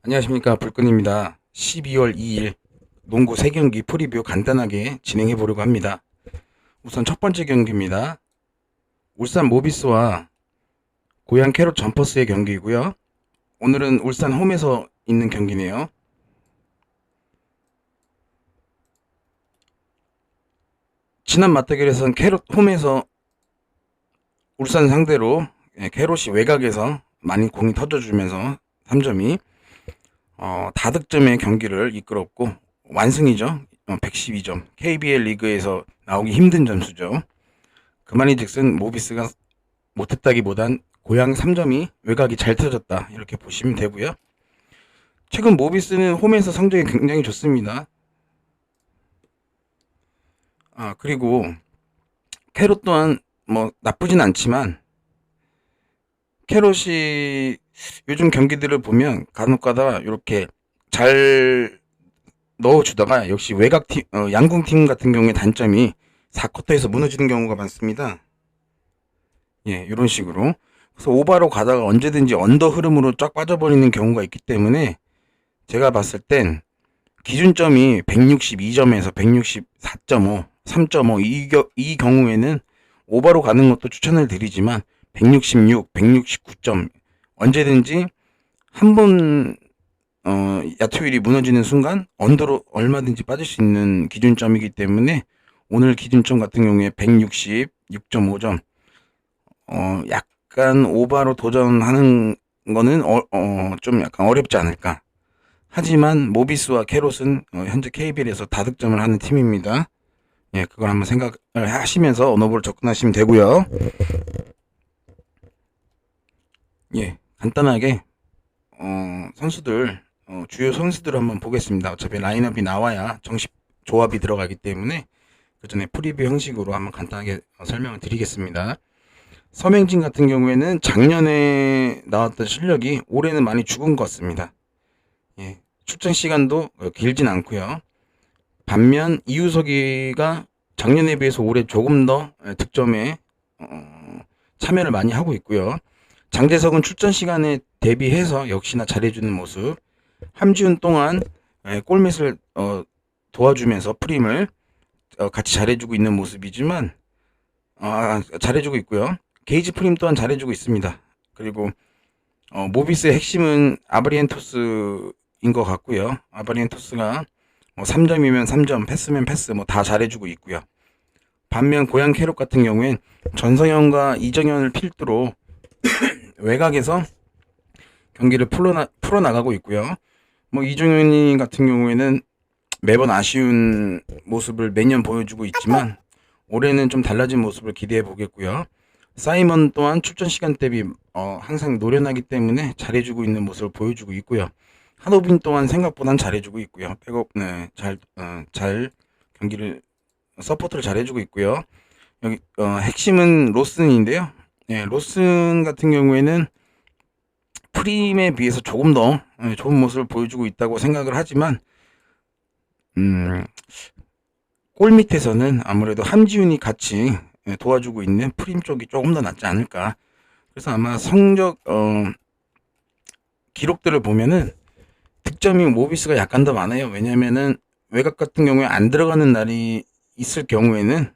안녕하십니까, 불끈입니다. 12월 2일 농구 3경기 프리뷰 간단하게 진행해 보려고 합니다. 우선 첫 번째 경기입니다. 울산 모비스와 고양 캐롯 점퍼스의 경기이고요. 오늘은 울산 홈에서 있는 경기네요. 지난 맞대결에서는 캐롯 홈에서 울산 상대로 캐롯이 외곽에서 많이 공이 터져주면서 3점이 다득점의 경기를 이끌었고 완승이죠. 112점. KBL 리그에서 나오기 힘든 점수죠. 그 말인즉슨 모비스가 못했다기보단 고양 3점이 외곽이 잘 터졌다 이렇게 보시면 되고요. 최근 모비스는 홈에서 성적이 굉장히 좋습니다. 그리고 캐롯 또한 뭐 나쁘진 않지만 캐롯이 요즘 경기들을 보면 간혹가다 이렇게 잘 넣어주다가 역시 외곽 팀, 양궁 팀 같은 경우에 단점이 4쿼터에서 무너지는 경우가 많습니다. 예, 이런 식으로. 그래서 오바로 가다가 언제든지 언더 흐름으로 쫙 빠져버리는 경우가 있기 때문에 제가 봤을 땐 기준점이 162점에서 164.5, 3.5 이 경우에는 오바로 가는 것도 추천을 드리지만 166, 169점 언제든지 한번 야투율이 무너지는 순간 언더로 얼마든지 빠질 수 있는 기준점이기 때문에 오늘 기준점 같은 경우에 166.5점 약간 오바로 도전하는 거는 좀 약간 어렵지 않을까. 하지만 모비스와 캐롯은 현재 KBL에서 다득점을 하는 팀입니다. 예, 그걸 한번 생각을 하시면서 언어볼 접근하시면 되고요. 예, 간단하게 선수들 주요 선수들을 한번 보겠습니다. 어차피 라인업이 나와야 정식 조합이 들어가기 때문에 그 전에 프리뷰 형식으로 한번 간단하게 설명을 드리겠습니다. 서명진 같은 경우에는 작년에 나왔던 실력이 올해는 많이 죽은 것 같습니다. 예, 출전 시간도 길진 않고요. 반면 이우석이가 작년에 비해서 올해 조금 더 득점에 참여를 많이 하고 있고요. 장재석은 출전 시간에 대비해서 역시나 잘해주는 모습. 함지훈 또한 골밑을 도와주면서 프림을 같이 잘해주고 있는 모습이지만 잘해주고 있고요. 게이지 프림 또한 잘해주고 있습니다. 그리고 모비스의 핵심은 아브리엔토스인 것 같고요. 아브리엔토스가 3점이면 3점, 패스면 패스 다 잘해주고 있고요. 반면 고양 캐롯 같은 경우엔 전성현과 이정현을 필두로 외곽에서 경기를 풀어나가고 있고요. 이정현이 같은 경우에는 매번 아쉬운 모습을 매년 보여주고 있지만 올해는 좀 달라진 모습을 기대해 보겠고요. 사이먼 또한 출전 시간 대비 항상 노련하기 때문에 잘해주고 있는 모습을 보여주고 있고요. 한호빈 또한 생각보단 잘해주고 있고요. 백업 잘 경기를 서포트를 잘해주고 있고요. 여기 핵심은 로슨인데요. 예, 로슨 같은 경우에는 프림에 비해서 조금 더 좋은 모습을 보여주고 있다고 생각을 하지만 골 밑에서는 아무래도 함지훈이 같이 도와주고 있는 프림 쪽이 조금 더 낫지 않을까. 그래서 아마 성적 기록들을 보면은 득점이 모비스가 약간 더 많아요. 왜냐면은 외곽 같은 경우에 안 들어가는 날이 있을 경우에는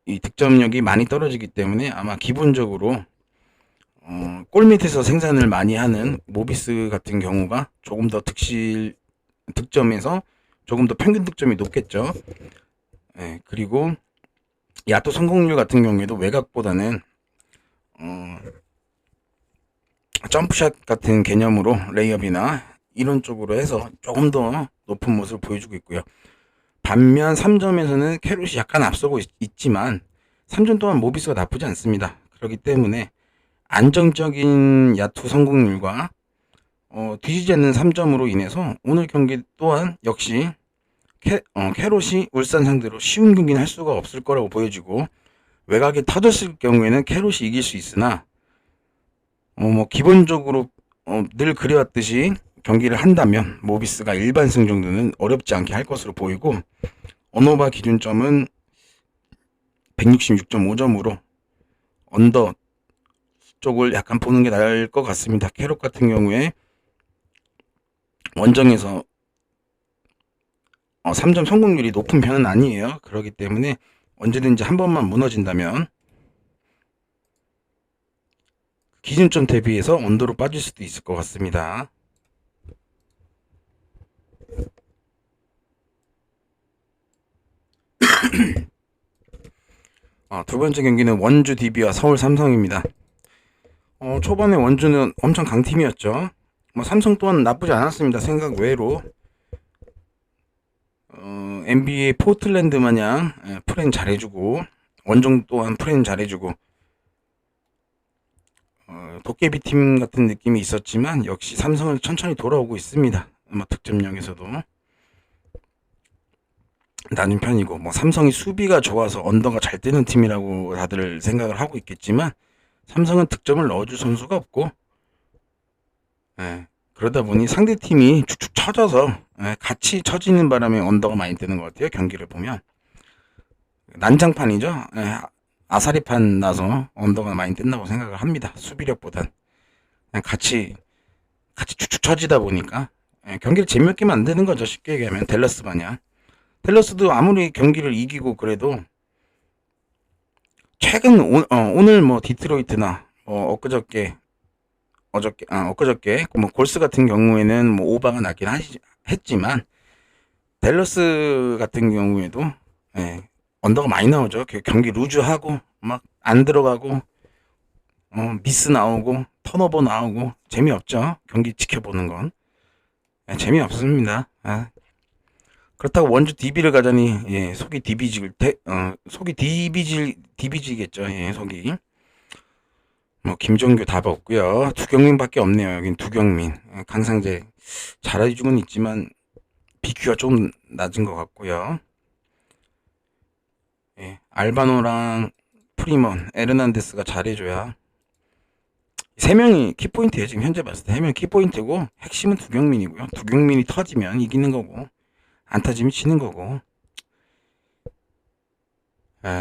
이 득점력이 많이 떨어지기 때문에 아마 기본적으로 골 밑에서 생산을 많이 하는 모비스 같은 경우가 조금 더 득점에서 조금 더 평균 득점이 높겠죠. 예, 그리고 야투 성공률 같은 경우에도 외곽보다는 점프샷 같은 개념으로 레이업이나 이런 쪽으로 해서 조금 더 높은 모습을 보여주고 있고요. 반면 3점에서는 캐롯이 약간 앞서고 있지만 3점 동안 모비스가 나쁘지 않습니다. 그렇기 때문에 안정적인 야투 성공률과 뒤지지 않는 3점으로 인해서 오늘 경기 또한 역시 캐롯이 울산 상대로 쉬운 경기는 할 수가 없을 거라고 보여지고 외곽에 터졌을 경우에는 캐롯이 이길 수 있으나 기본적으로 늘 그래왔듯이 경기를 한다면 모비스가 일반승 정도는 어렵지 않게 할 것으로 보이고 언어바 기준점은 166.5점으로 언더 쪽을 약간 보는 게 나을 것 같습니다. 캐롯 같은 경우에 원정에서 3점 성공률이 높은 편은 아니에요. 그렇기 때문에 언제든지 한 번만 무너진다면 기준점 대비해서 언더로 빠질 수도 있을 것 같습니다. 두 번째 경기는 원주 DB와 서울 삼성입니다. 초반에 원주는 엄청 강팀이었죠. 삼성 또한 나쁘지 않았습니다. 생각 외로 NBA 포틀랜드 마냥 프렌 잘해주고, 원정 또한 프렌 잘해주고, 도깨비 팀 같은 느낌이 있었지만 역시 삼성은 천천히 돌아오고 있습니다. 득점력에서도 낮은 편이고, 삼성이 수비가 좋아서 언더가 잘 뜨는 팀이라고 다들 생각을 하고 있겠지만 삼성은 득점을 넣어줄 선수가 없고, 그러다 보니 상대 팀이 축축 처져서 같이 처지는 바람에 언더가 많이 뜨는 것 같아요. 경기를 보면 난장판이죠. 아사리판 나서 언더가 많이 뜬다고 생각을 합니다. 수비력보단 그냥 같이 축축 처지다 보니까 경기를 재미없게 만드는 거죠. 쉽게 얘기하면 댈러스 마냥. 댈러스도 아무리 경기를 이기고 그래도 최근 오늘 디트로이트나 엊그저께 골스 같은 경우에는 오바가 나긴 했지만 댈러스 같은 경우에도 언더가 많이 나오죠. 경기 루즈하고 막 안 들어가고 미스 나오고 턴오버 나오고 재미없죠. 경기 지켜보는 건 재미없습니다. 그렇다고 원주 DB를 가자니 속이 속이 디비지겠죠. 속이 김종규 답 없고요. 두경민밖에 없네요. 여긴 두경민. 강상재 잘해주고는 있지만 BQ가 좀 낮은 것 같고요. 알바노랑 프리먼, 에르난데스가 잘해줘야 3명이 키포인트예요. 지금 현재 봤을 때 3명 키포인트고 핵심은 두경민이고요. 두경민이 터지면 이기는 거고 안 터지면 지는 거고.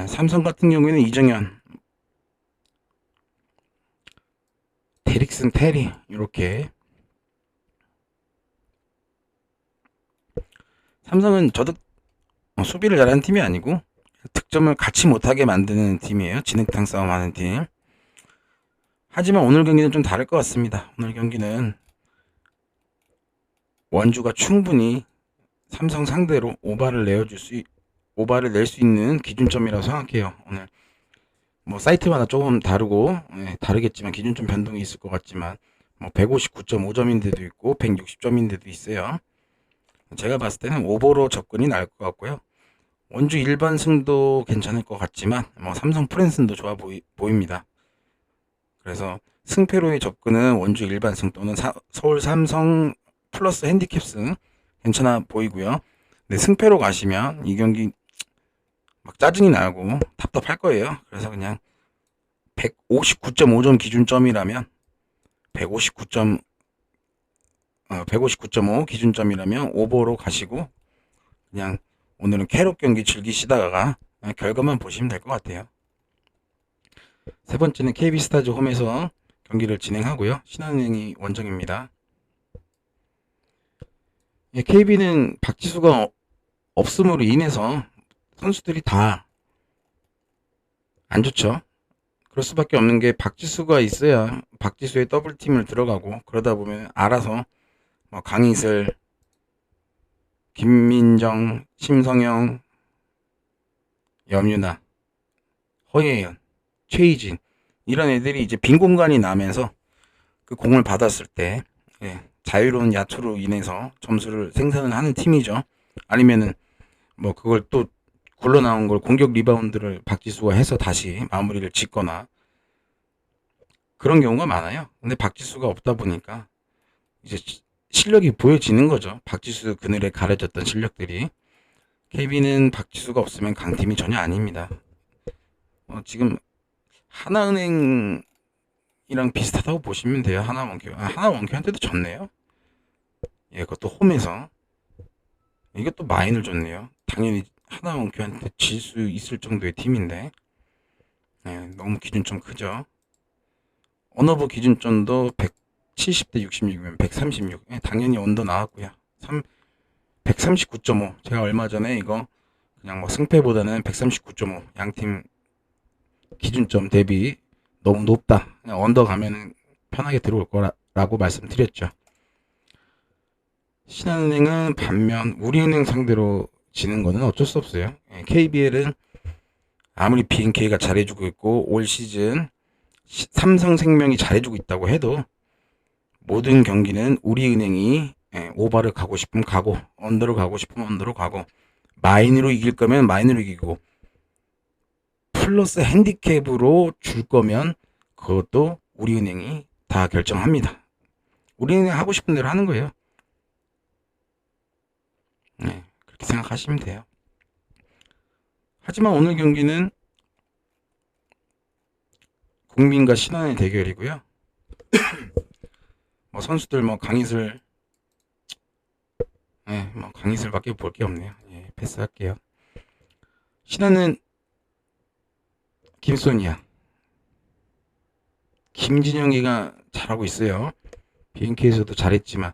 삼성 같은 경우에는 이정현, 데릭슨, 테리 이렇게. 삼성은 수비를 잘하는 팀이 아니고 득점을 같이 못하게 만드는 팀이에요. 진흙탕 싸움하는 팀. 하지만 오늘 경기는 좀 다를 것 같습니다. 오늘 경기는 원주가 충분히 삼성 상대로 오바를 낼 수 있는 기준점이라고 생각해요. 오늘 사이트마다 조금 다르겠지만 기준점 변동이 있을 것 같지만 159.5점인데도 있고 160점인데도 있어요. 제가 봤을 때는 오버로 접근이 나을 것 같고요. 원주 일반 승도 괜찮을 것 같지만 삼성 프랜슨도 좋아 보입니다. 그래서 승패로의 접근은 원주 일반 승 또는 서울 삼성 플러스 핸디캡승 괜찮아 보이고요. 근데 승패로 가시면 이 경기 막 짜증이 나고 답답할 거예요. 그래서 그냥 159.5점 기준점이라면 159.5 기준점이라면 오버로 가시고 그냥 오늘은 캐롯 경기 즐기시다가 결과만 보시면 될 것 같아요. 세 번째는 KB스타즈 홈에서 경기를 진행하고요. 신한은행이 원정입니다. KB는 박지수가 없음으로 인해서 선수들이 다 안 좋죠. 그럴 수밖에 없는 게 박지수가 있어야 박지수의 더블팀을 들어가고 그러다 보면 알아서 강희슬, 김민정, 심성영, 염유나, 허예현, 최희진 이런 애들이 이제 빈 공간이 나면서 그 공을 받았을 때 자유로운 야투로 인해서 점수를 생산을 하는 팀이죠. 아니면은 그걸 또 굴러나온 걸 공격 리바운드를 박지수가 해서 다시 마무리를 짓거나 그런 경우가 많아요. 근데 박지수가 없다 보니까 이제 실력이 보여지는 거죠. 박지수 그늘에 가려졌던 실력들이. KB는 박지수가 없으면 강팀이 전혀 아닙니다. 지금 하나은행이랑 비슷하다고 보시면 돼요. 하나원큐한테도 졌네요. 그것도 홈에서. 이것도 마인을 줬네요. 당연히 하나원큐한테 질 수 있을 정도의 팀인데 너무 기준점 크죠. 언어버 기준점도 70대 66이면 136. 당연히 언더 나왔고요. 139.5. 제가 얼마 전에 이거 그냥 뭐 승패보다는 139.5. 양팀 기준점 대비 너무 높다. 그냥 언더 가면은 편하게 들어올 거라고 말씀드렸죠. 신한은행은 반면 우리은행 상대로 지는 거는 어쩔 수 없어요. KBL은 아무리 BNK가 잘해주고 있고 올 시즌 삼성생명이 잘해주고 있다고 해도 모든 경기는 우리은행이 오버를 가고 싶으면 가고 언더로 가고 싶으면 언더로 가고 마인으로 이길 거면 마인으로 이기고 플러스 핸디캡으로 줄 거면 그것도 우리은행이 다 결정합니다. 우리은행 하고 싶은 대로 하는 거예요. 네, 그렇게 생각하시면 돼요. 하지만 오늘 경기는 국민과 신한의 대결이고요. 뭐 선수들 뭐 강희슬, 뭐 강희슬밖에 볼 게 없네요. 패스할게요. 신한은 김소니아, 김진영이가 잘하고 있어요. BNK에서도 잘했지만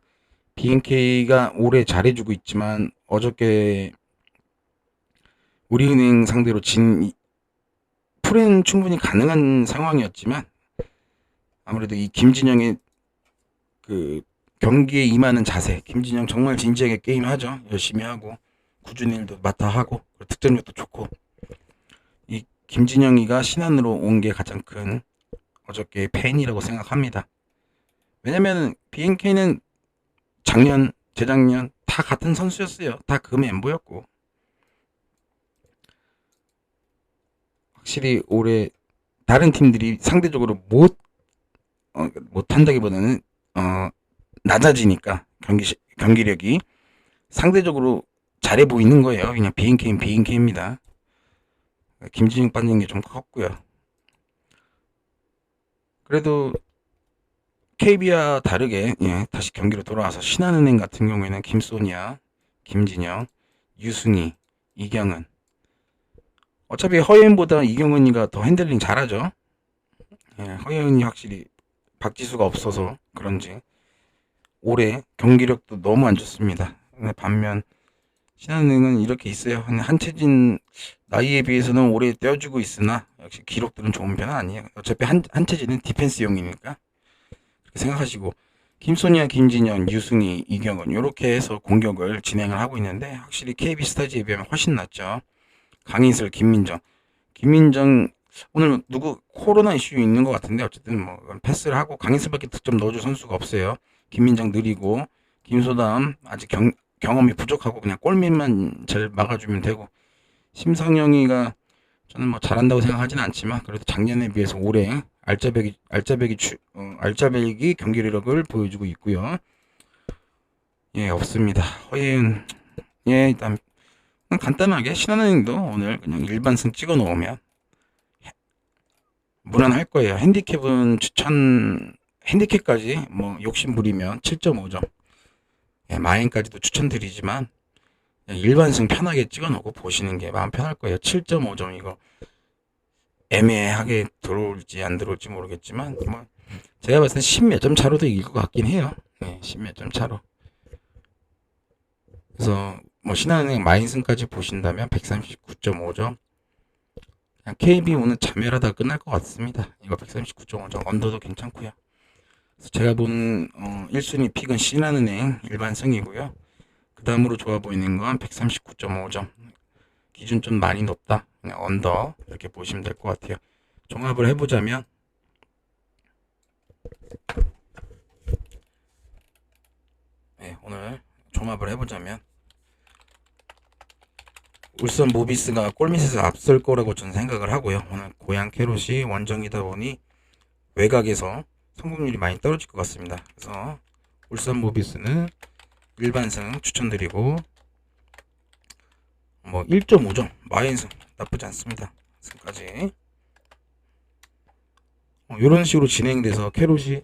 BNK가 올해 잘해주고 있지만 어저께 우리은행 상대로 진 풀은 충분히 가능한 상황이었지만 아무래도 이 김진영의 그 경기에 임하는 자세, 김진영 정말 진지하게 게임하죠. 열심히 하고 꾸준히 일도 맡아 하고 득점력도 좋고 이 김진영이가 신한으로 온 게 가장 큰 어저께 팬이라고 생각합니다. 왜냐면 BNK는 작년, 재작년 다 같은 선수였어요. 다 그 멤버였고 확실히 올해 다른 팀들이 상대적으로 못한다기보다는 낮아지니까 경기력이 상대적으로 잘해 보이는 거예요. 그냥 BNK는 BNK입니다. 김진영 빠진 게 좀 컸고요. 그래도 KB와 다르게 다시 경기로 돌아와서 신한은행 같은 경우에는 김소니아, 김진영, 유승희, 이경은 어차피 허예은보다 이경은이가 더 핸들링 잘하죠. 허예은이 확실히 박지수가 없어서 그런지 올해 경기력도 너무 안 좋습니다. 반면 신한은행은 이렇게 있어요. 한채진 나이에 비해서는 올해 떼어주고 있으나 역시 기록들은 좋은 편은 아니에요. 어차피 한채진은 디펜스용이니까 그렇게 생각하시고 김소니아, 김진영, 유승희, 이경은 이렇게 해서 공격을 진행을 하고 있는데 확실히 KB 스타즈에 비하면 훨씬 낫죠. 강희슬, 김민정 오늘 누구 코로나 이슈 있는 것 같은데 어쨌든 뭐 패스를 하고 강희슬밖에 득점 넣어줄 선수가 없어요. 김민정 느리고 김소담 아직 경험이 부족하고 그냥 골밑만 잘 막아주면 되고 심성영이가 저는 뭐 잘한다고 생각하지는 않지만 그래도 작년에 비해서 올해 알짜배기 경기력을 보여주고 있고요. 없습니다. 허예은 일단 간단하게 신한은행도 오늘 그냥 일반승 찍어 놓으면 무난할 거예요. 핸디캡까지 뭐 욕심 부리면 7.5점. 마인까지도 추천드리지만 일반승 편하게 찍어 놓고 보시는 게 마음 편할 거예요. 7.5점 이거 애매하게 들어올지 안 들어올지 모르겠지만 뭐 제가 봤을 때 10몇 점 차로도 이길 것 같긴 해요. 10몇 점 차로. 그래서 뭐 신한은행 마인승까지 보신다면 139.5점. 그냥 KB 오늘 자멸하다 끝날 것 같습니다. 이거 139.5점 언더도 괜찮고요. 그래서 제가 본 1순위 픽은 신한은행 일반승이고요. 그 다음으로 좋아 보이는 건 139.5점. 기준 좀 많이 높다. 그냥 언더 이렇게 보시면 될 것 같아요. 종합을 해보자면 오늘 종합을 해보자면 울산 모비스가 골밑에서 앞설 거라고 저는 생각을 하고요. 오늘 고양 캐롯이 원정이다 보니 외곽에서 성공률이 많이 떨어질 것 같습니다. 그래서 울산 모비스는 일반승 추천드리고 뭐 1.5점 마인승 나쁘지 않습니다. 승까지 이런 식으로 진행돼서 캐롯이